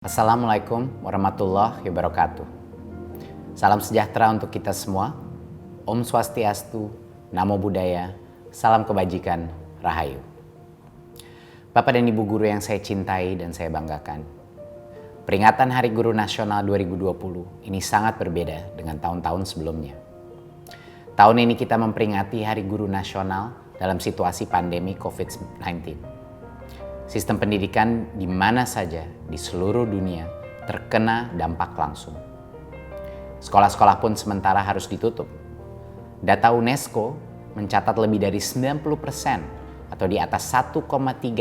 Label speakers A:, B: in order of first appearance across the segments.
A: Assalamualaikum warahmatullahi wabarakatuh. Salam sejahtera untuk kita semua. Om Swastiastu, Namo Buddhaya, salam kebajikan, Rahayu. Bapak dan Ibu guru yang saya cintai dan saya banggakan, peringatan Hari Guru Nasional 2020 ini sangat berbeda dengan tahun-tahun sebelumnya. Tahun ini kita memperingati Hari Guru Nasional dalam situasi pandemi COVID-19. Sistem pendidikan di mana saja di seluruh dunia terkena dampak langsung. Sekolah-sekolah pun sementara harus ditutup. Data UNESCO mencatat lebih dari 90% atau di atas 1,3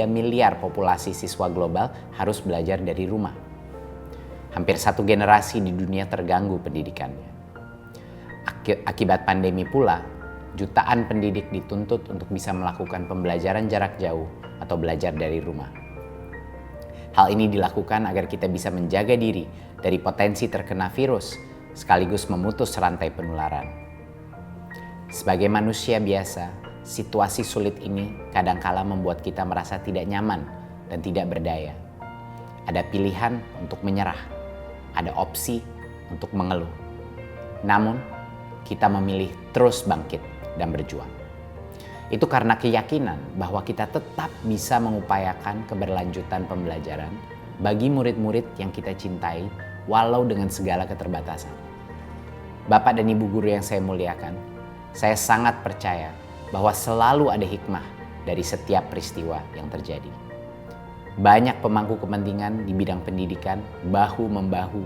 A: miliar populasi siswa global harus belajar dari rumah. Hampir satu generasi di dunia terganggu pendidikannya. Akibat pandemi pula, jutaan pendidik dituntut untuk bisa melakukan pembelajaran jarak jauh atau belajar dari rumah. Hal ini dilakukan agar kita bisa menjaga diri dari potensi terkena virus, sekaligus memutus rantai penularan. Sebagai manusia biasa, situasi sulit ini kadangkala membuat kita merasa tidak nyaman dan tidak berdaya. Ada pilihan untuk menyerah, ada opsi untuk mengeluh. Namun, kita memilih terus bangkit dan berjuang. Itu karena keyakinan bahwa kita tetap bisa mengupayakan keberlanjutan pembelajaran bagi murid-murid yang kita cintai walau dengan segala keterbatasan. Bapak dan Ibu guru yang saya muliakan, saya sangat percaya bahwa selalu ada hikmah dari setiap peristiwa yang terjadi. Banyak pemangku kepentingan di bidang pendidikan bahu-membahu,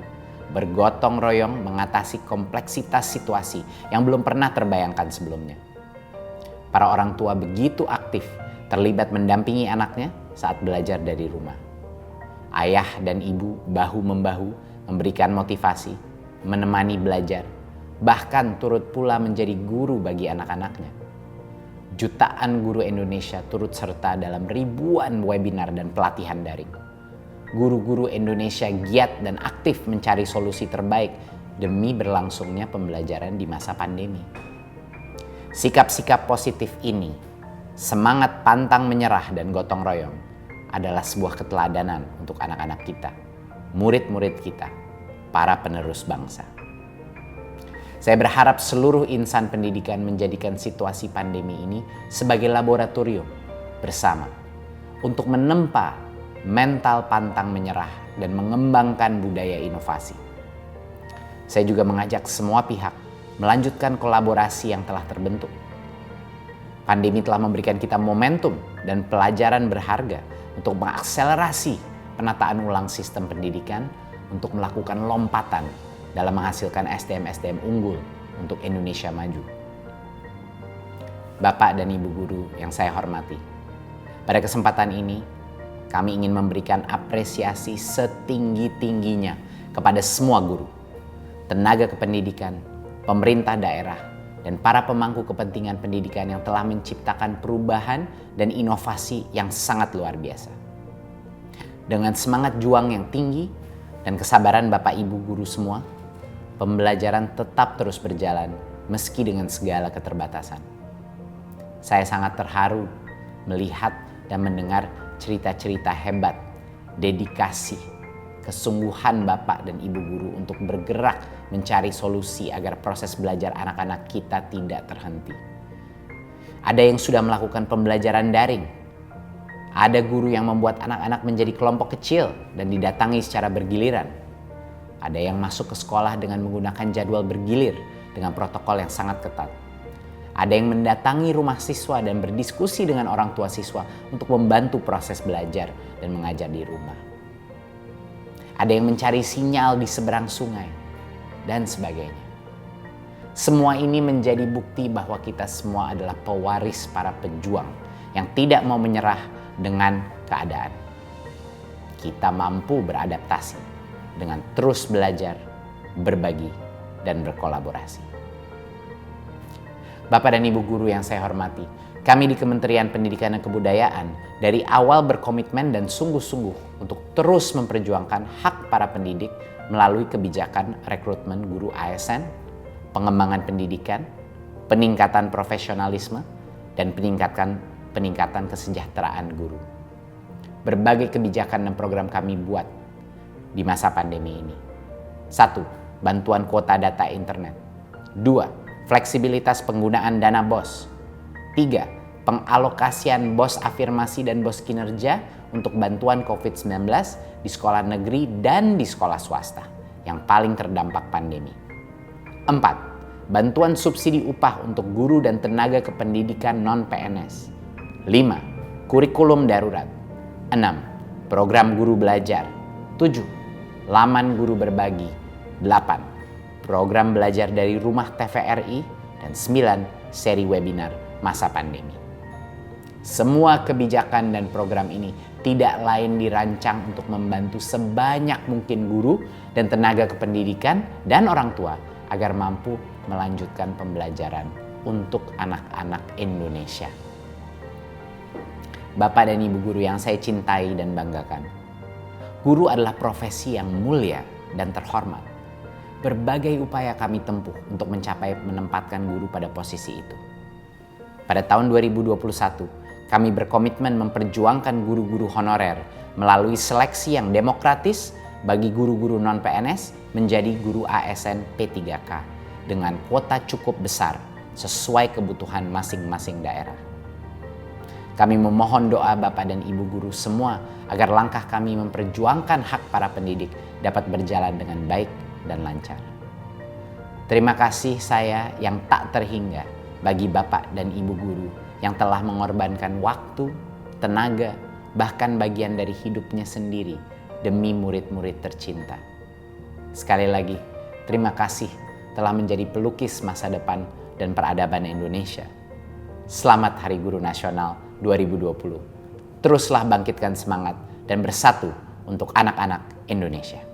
A: bergotong royong mengatasi kompleksitas situasi yang belum pernah terbayangkan sebelumnya. Para orang tua begitu aktif terlibat mendampingi anaknya saat belajar dari rumah. Ayah dan ibu bahu-membahu memberikan motivasi, menemani belajar, bahkan turut pula menjadi guru bagi anak-anaknya. Jutaan guru Indonesia turut serta dalam ribuan webinar dan pelatihan daring. Guru-guru Indonesia giat dan aktif mencari solusi terbaik demi berlangsungnya pembelajaran di masa pandemi. Sikap-sikap positif ini, semangat pantang menyerah dan gotong royong adalah sebuah keteladanan untuk anak-anak kita, murid-murid kita, para penerus bangsa. Saya berharap seluruh insan pendidikan menjadikan situasi pandemi ini sebagai laboratorium bersama untuk menempa mental pantang menyerah dan mengembangkan budaya inovasi. Saya juga mengajak semua pihak melanjutkan kolaborasi yang telah terbentuk. Pandemi telah memberikan kita momentum dan pelajaran berharga untuk mengakselerasi penataan ulang sistem pendidikan untuk melakukan lompatan dalam menghasilkan SDM-SDM unggul untuk Indonesia maju. Bapak dan Ibu guru yang saya hormati, pada kesempatan ini kami ingin memberikan apresiasi setinggi-tingginya kepada semua guru, tenaga kependidikan, pemerintah daerah, dan para pemangku kepentingan pendidikan yang telah menciptakan perubahan dan inovasi yang sangat luar biasa. Dengan semangat juang yang tinggi dan kesabaran Bapak Ibu guru semua, pembelajaran tetap terus berjalan meski dengan segala keterbatasan. Saya sangat terharu melihat dan mendengar cerita-cerita hebat, dedikasi, kesungguhan Bapak dan Ibu guru untuk bergerak mencari solusi agar proses belajar anak-anak kita tidak terhenti. Ada yang sudah melakukan pembelajaran daring. Ada guru yang membuat anak-anak menjadi kelompok kecil dan didatangi secara bergiliran. Ada yang masuk ke sekolah dengan menggunakan jadwal bergilir dengan protokol yang sangat ketat. Ada yang mendatangi rumah siswa dan berdiskusi dengan orang tua siswa untuk membantu proses belajar dan mengajar di rumah. Ada yang mencari sinyal di seberang sungai, dan sebagainya. Semua ini menjadi bukti bahwa kita semua adalah pewaris para pejuang yang tidak mau menyerah dengan keadaan. Kita mampu beradaptasi dengan terus belajar, berbagi, dan berkolaborasi. Bapak dan Ibu guru yang saya hormati, kami di Kementerian Pendidikan dan Kebudayaan dari awal berkomitmen dan sungguh-sungguh untuk terus memperjuangkan hak para pendidik melalui kebijakan rekrutmen guru ASN, pengembangan pendidikan, peningkatan profesionalisme, dan peningkatan kesejahteraan guru. Berbagai kebijakan dan program kami buat di masa pandemi ini. 1. Bantuan kuota data internet. 2. Fleksibilitas penggunaan dana BOS. 3. Pengalokasian BOS afirmasi dan BOS kinerja untuk bantuan COVID-19 di sekolah negeri dan di sekolah swasta yang paling terdampak pandemi. 4. Bantuan subsidi upah untuk guru dan tenaga kependidikan non-PNS. 5. Kurikulum darurat. 6. Program guru belajar. 7. Laman guru berbagi. 8. Program belajar dari rumah TVRI. Dan 9. Seri webinar masa pandemi. Semua kebijakan dan program ini tidak lain dirancang untuk membantu sebanyak mungkin guru dan tenaga kependidikan dan orang tua agar mampu melanjutkan pembelajaran untuk anak-anak Indonesia. Bapak dan Ibu guru yang saya cintai dan banggakan, guru adalah profesi yang mulia dan terhormat. Berbagai upaya kami tempuh untuk menempatkan guru pada posisi itu. Pada tahun 2021, kami berkomitmen memperjuangkan guru-guru honorer melalui seleksi yang demokratis bagi guru-guru non-PNS menjadi guru ASN P3K dengan kuota cukup besar sesuai kebutuhan masing-masing daerah. Kami memohon doa Bapak dan Ibu guru semua agar langkah kami memperjuangkan hak para pendidik dapat berjalan dengan baik dan lancar. Terima kasih saya yang tak terhingga bagi Bapak dan Ibu guru yang telah mengorbankan waktu, tenaga, bahkan bagian dari hidupnya sendiri demi murid-murid tercinta. Sekali lagi, terima kasih telah menjadi pelukis masa depan dan peradaban Indonesia. Selamat Hari Guru Nasional 2020. Teruslah bangkitkan semangat dan bersatu untuk anak-anak Indonesia.